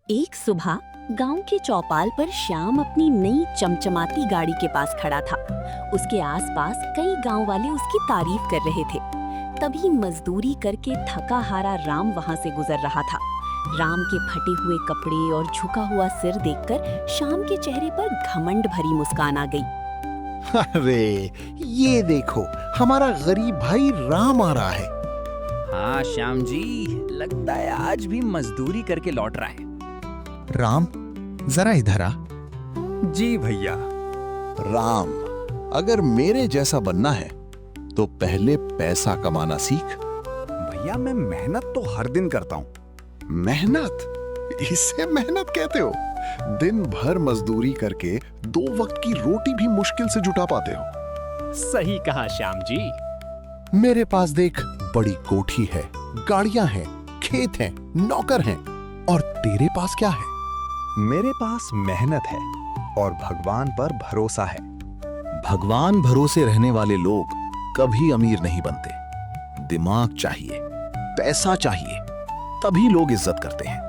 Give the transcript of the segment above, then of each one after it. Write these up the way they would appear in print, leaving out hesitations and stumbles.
एक सुबह गांव के चौपाल पर श्याम अपनी नई चमचमाती गाड़ी के पास खड़ा था। उसके आसपास कई गांव वाले उसकी तारीफ कर रहे थे। तभी मजदूरी करके थका हारा राम वहां से गुजर रहा था। राम के फटे हुए कपड़े और झुका हुआ सिर देखकर श्याम के चेहरे पर घमंड भरी मुस्कान आ गई। अरे ये देखो, हमारा गरीब भाई राम आ रहा है। हाँ श्याम जी, लगता है आज भी मजदूरी करके लौट रहा है। राम, जरा इधर आ। जी भैया। राम, अगर मेरे जैसा बनना है तो पहले पैसा कमाना सीख। भैया मैं मेहनत तो हर दिन करता हूँ। मेहनत? इसे मेहनत कहते हो? दिन भर मजदूरी करके 2 वक्त की रोटी भी मुश्किल से जुटा पाते हो। सही कहा श्याम जी। मेरे पास देख, बड़ी कोठी है, गाड़ियां हैं, खेत हैं, नौकर हैं, और तेरे पास क्या है? मेरे पास मेहनत है और भगवान पर भरोसा है। भगवान भरोसे रहने वाले लोग कभी अमीर नहीं बनते। दिमाग चाहिए, पैसा चाहिए, तभी लोग इज्जत करते हैं।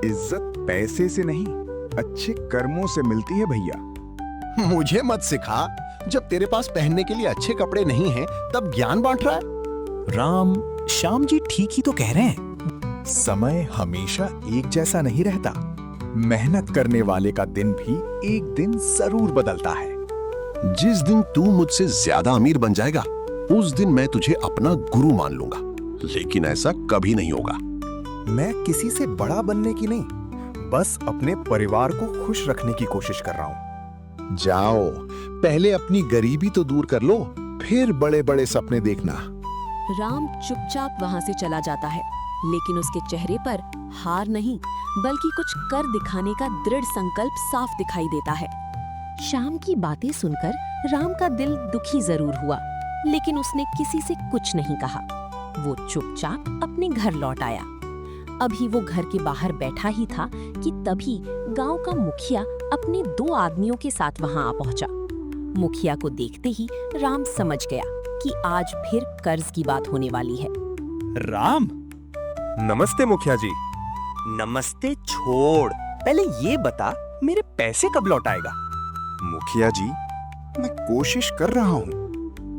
इज्जत पैसे से नहीं, अच्छे कर्मों से मिलती है भैया। मुझे मत सिखा। जब तेरे पास पहनने के लिए अच्छे कपड़े नहीं हैं, तब ज्ञान बांट रहा है। राम, श्याम जी ठीक ही तो कह रहे हैं। समय हमेशा एक जैसा नहीं रहता। मेहनत करने वाले का दिन भी एक दिन जरूर बदलता है। जिस दिन तू मुझसे ज्यादा अमीर बन जाएगा, उस दिन मैं तुझे अपना गुरु मान लूंगा। लेकिन ऐसा कभी नहीं होगा। मैं किसी से बड़ा बनने की नहीं, बस अपने परिवार को खुश रखने की कोशिश कर रहा हूँ। जाओ, पहले अपनी गरीबी तो दूर कर लो, फिर बड़े बड़े सपने देखना। राम चुपचाप वहां से चला जाता है, लेकिन उसके चेहरे पर हार नहीं बल्कि कुछ कर दिखाने का दृढ़ संकल्प साफ दिखाई देता है। श्याम की बातें सुनकर राम का दिल दुखी जरूर हुआ, लेकिन उसने किसी से कुछ नहीं कहा। वो चुपचाप अपने घर लौट आया। अभी वो घर के बाहर बैठा ही था कि तभी गांव का मुखिया अपने 2 आदमियों के साथ वहां आ पहुंचा। मुखिया को देखते ही राम समझ गया कि आज फिर कर्ज की बात होने वाली है। राम, नमस्ते मुखिया जी। नमस्ते छोड़, पहले ये बता मेरे पैसे कब लौट आएगा? मुखिया जी, मैं कोशिश कर रहा हूँ।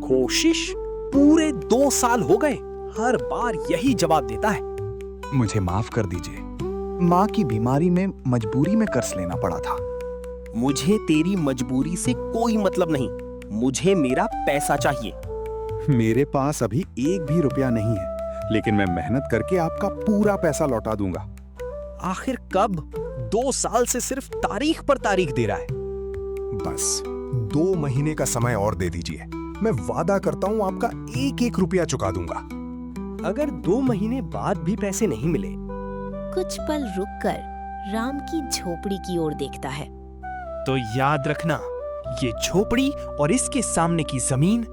कोशिश? पूरे 2 साल हो गए, हर बार यही जवाब देता है। मुझे माफ कर दीजिए। माँ की बीमारी में मजबूरी में कर्ज लेना पड़ा था। मुझे तेरी मजबूरी से कोई मतलब नहीं, मुझे मेरा पैसा चाहिए। मेरे पास अभी 1 भी रुपया नहीं है, लेकिन मैं मेहनत करके आपका पूरा पैसा लौटा दूंगा। आखिर कब? 2 साल से सिर्फ तारीख पर तारीख दे रहा है। बस 2 महीने का समय और दे दीजिए। मैं वादा करता हूँ आपका 1-1 रुपया चुका दूंगा। अगर 2 महीने बाद भी पैसे नहीं मिले? कुछ पल रुककर राम की झोपड़ी की ओर देखता है। तो याद रखना, ये झोपड़ी और इसके सामने की जमीन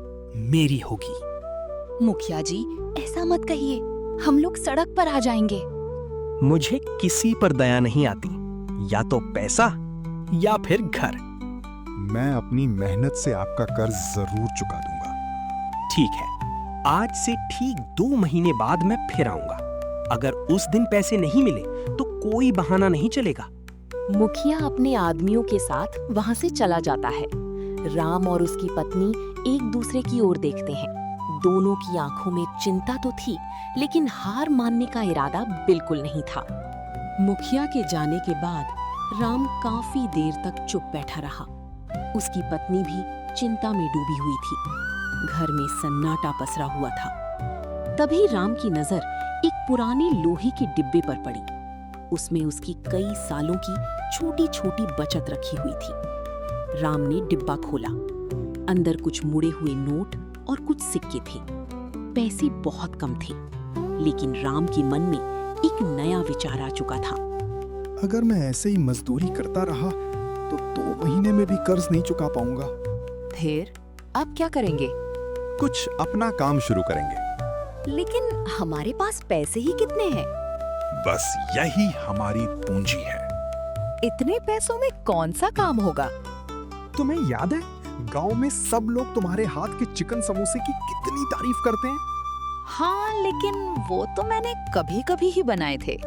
मेरी होगी। मुखिया जी, ऐसा मत कहिए, हम लोग सड़क पर आ जाएंगे। मुझे किसी पर दया नहीं आती, या तो पैसा या फिर घर। मैं अपनी मेहनत से आपका कर्ज जरूर चुका दूंगा। ठीक है, आज से ठीक 2 महीने बाद मैं फिर आऊंगा। अगर उस दिन पैसे नहीं मिले तो कोई बहाना नहीं चलेगा। मुखिया अपने आदमियों के साथ वहां से चला जाता है। राम और उसकी पत्नी एक दूसरे की ओर देखते हैं। दोनों की आंखों में चिंता तो थी, लेकिन हार मानने का इरादा बिल्कुल नहीं था। मुखिया के जाने के बाद राम काफी देर तक चुप बैठा रहा। उसकी पत्नी भी चिंता में डूबी हुई थी। घर में सन्नाटा पसरा हुआ था। तभी राम की नजर एक पुराने लोहे के डिब्बे पर पड़ी। उसमें उसकी कई सालों की छोटी छोटी बचत रखी हुई थी। राम ने डिब्बा खोला। अंदर कुछ मुड़े हुए नोट और कुछ सिक्के थे। पैसे बहुत कम थे, लेकिन राम के मन में एक नया विचार आ चुका था। अगर मैं ऐसे ही मजदूरी करता रहा तो 2 महीने में भी कर्ज नहीं चुका पाऊंगा। फिर अब क्या करेंगे? कुछ अपना काम शुरू करेंगे। लेकिन हमारे पास पैसे ही कितने हैं? बस यही हमारी पूंजी है। इतने पैसों में कौन सा काम होगा? तुम्हें याद है, गांव में सब लोग तुम्हारे हाथ के चिकन समोसे की कितनी तारीफ करते हैं। हाँ, लेकिन वो तो मैंने कभी कभी ही बनाए थे।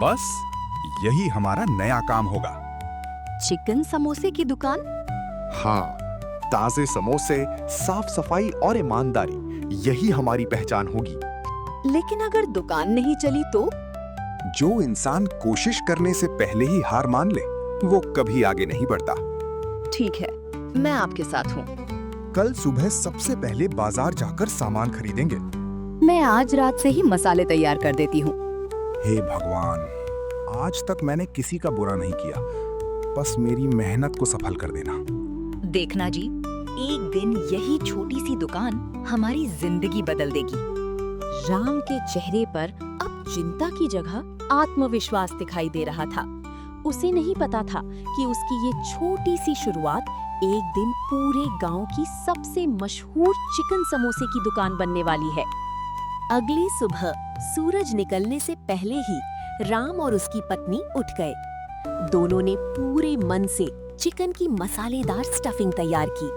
बस यही हमारा नया काम होगा। चिकन समोसे की दुकान? हाँ, ताजे समोसे, साफ सफाई और ईमानदारी, यही हमारी पहचान होगी। लेकिन अगर दुकान नहीं चली तो? जो इंसान कोशिश करने से पहले ही हार मान ले, वो कभी आगे नहीं बढ़ता। ठीक है, मैं आपके साथ हूँ। कल सुबह सबसे पहले बाजार जाकर सामान खरीदेंगे। मैं आज रात से ही मसाले तैयार कर देती हूँ। हे भगवान, आज तक मैंने किसी का बुरा नहीं किया, बस मेरी मेहनत को सफल कर देना। देखना जी, एक दिन यही छोटी सी दुकान हमारी जिंदगी बदल देगी। राम के चेहरे पर अब चिंता की जगह आत्मविश्वास दिखाई दे रहा था। उसे नहीं पता था कि उसकी ये छोटी सी शुरुआत एक दिन पूरे गांव की सबसे मशहूर चिकन समोसे की दुकान बनने वाली है। अगली सुबह सूरज निकलने से पहले ही राम और उसकी पत्नी उठ गए। दोनों ने पूरे मन से चिकन की मसालेदार स्टफिंग तैयार की।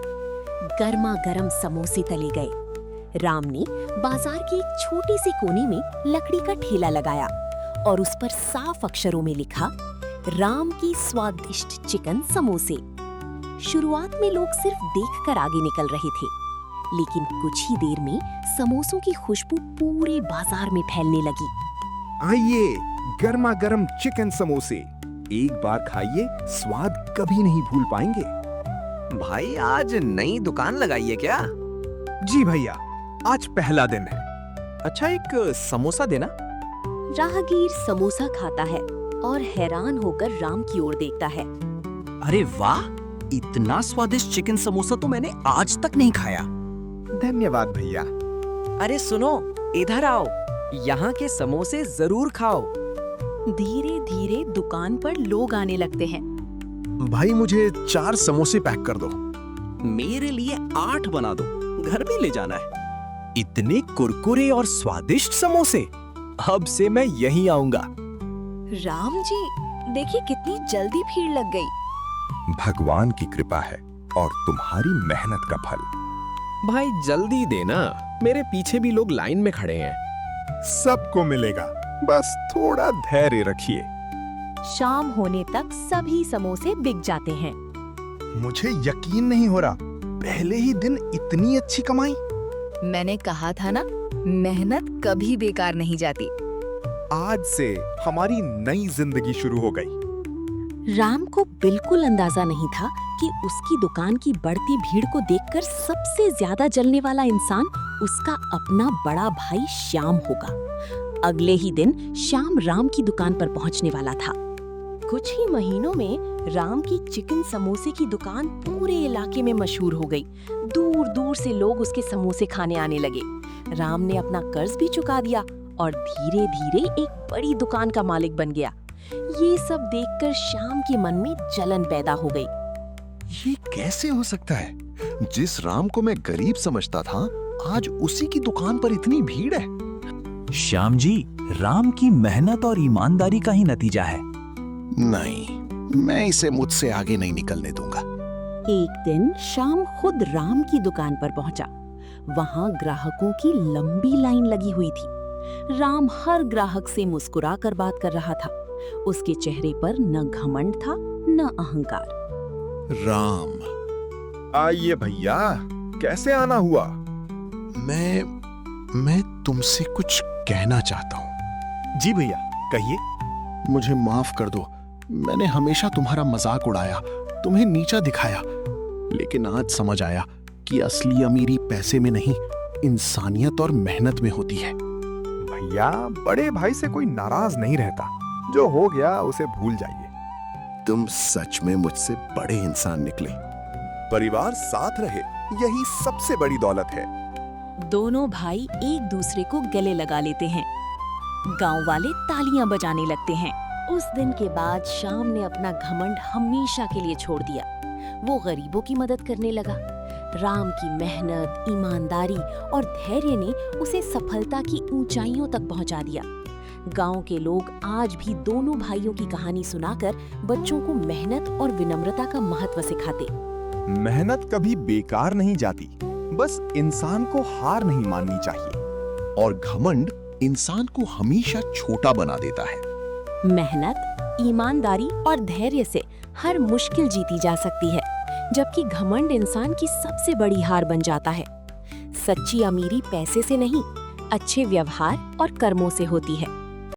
गर्मा गर्म समोसे तले गए। राम ने बाजार की एक छोटी सी कोने में लकड़ी का ठेला लगाया और उस पर साफ अक्षरों में लिखा, राम की स्वादिष्ट चिकन समोसे। शुरुआत में लोग सिर्फ देखकर आगे निकल रहे थे, लेकिन कुछ ही देर में समोसों की खुशबू पूरे बाजार में फैलने लगी। आइए, गर्मा गर्म चिकन समोसे, एक बार खाइए, स्वाद कभी नहीं भूल पाएंगे। भाई आज नई दुकान लगाई है क्या? जी भैया, आज पहला दिन है। अच्छा, एक समोसा देना। राहगीर समोसा खाता है और हैरान होकर राम की ओर देखता है। अरे वाह, इतना स्वादिष्ट चिकन समोसा तो मैंने आज तक नहीं खाया। धन्यवाद भैया। अरे सुनो, इधर आओ, यहाँ के समोसे जरूर खाओ। धीरे धीरे दुकान पर लोग आने लगते हैं। भाई मुझे 4 समोसे पैक कर दो। मेरे लिए 8 बना दो, घर भी ले जाना है। इतने कुरकुरे और स्वादिष्ट समोसे, अब से मैं यहीं आऊंगा। राम जी, देखिए कितनी जल्दी भीड़ लग गई। भगवान की कृपा है और तुम्हारी मेहनत का फल। भाई जल्दी देना, मेरे पीछे भी लोग लाइन में खड़े हैं। सबको मिलेगा, बस थोड़ा धैर्य रखिए। शाम होने तक सभी समोसे बिक जाते हैं। मुझे यकीन नहीं हो रहा, पहले ही दिन इतनी अच्छी कमाई। मैंने कहा था ना, मेहनत कभी बेकार नहीं जाती। आज से हमारी नई जिंदगी शुरू हो गई। राम को बिल्कुल अंदाजा नहीं था कि उसकी दुकान की बढ़ती भीड़ को देखकर सबसे ज्यादा जलने वाला इंसान उसका अपना बड़ा भाई श्याम होगा। अगले ही दिन श्याम राम की दुकान पर पहुंचने वाला था। कुछ ही महीनों में राम की चिकन समोसे की दुकान पूरे इलाके में मशहूर हो गई। दूर दूर से लोग उसके समोसे खाने आने लगे। राम ने अपना कर्ज भी चुका दिया और धीरे धीरे एक बड़ी दुकान का मालिक बन गया। ये सब देखकर श्याम के मन में जलन पैदा हो गई। ये कैसे हो सकता है? जिस राम को मैं गरीब समझता था, आज उसी की दुकान पर इतनी भीड़ है। श्याम जी, राम की मेहनत और ईमानदारी का ही नतीजा है। नहीं, मैं इसे मुझसे आगे नहीं निकलने दूंगा। एक दिन श्याम खुद राम की दुकान पर पहुंचा। वहां ग्राहकों की लंबी लाइन लगी हुई थी। राम हर ग्राहक से मुस्कुराकर बात कर रहा था। उसके चेहरे पर न घमंड था न अहंकार। राम, आइए भैया, कैसे आना हुआ? मैं तुमसे कुछ कहना चाहता हूँ। जी भैया, कहिए। मुझे माफ कर दो, मैंने हमेशा तुम्हारा मजाक उड़ाया, तुम्हें नीचा दिखाया, लेकिन आज समझ आया कि असली अमीरी पैसे में नहीं, इंसानियत और मेहनत में होती है। भैया, बड़े भाई से कोई नाराज नहीं रहता। जो हो गया उसे भूल जाइए। तुम सच में मुझसे बड़े इंसान निकले। परिवार साथ रहे, यही सबसे बड़ी दौलत है। दोनों भाई एक दूसरे को गले लगा लेते हैं। गांव वाले तालियां बजाने लगते हैं। उस दिन के बाद श्याम ने अपना घमंड हमेशा के लिए छोड़ दिया। वो गरीबों की मदद करने लगा। राम की मेहनत, ईमानदारी और धैर्य ने उसे सफलता की ऊंचाइयों तक पहुंचा दिया। गांव के लोग आज भी दोनों भाइयों की कहानी सुनाकर बच्चों को मेहनत और विनम्रता का महत्व सिखाते। मेहनत कभी बेकार नहीं जाती, बस इंसान को हार नहीं माननी चाहिए। और घमंड इंसान को हमेशा छोटा बना देता है। मेहनत, ईमानदारी और धैर्य से हर मुश्किल जीती जा सकती है, जबकि घमंड इंसान की सबसे बड़ी हार बन जाता है। सच्ची अमीरी पैसे से नहीं, अच्छे व्यवहार और कर्मों से होती है।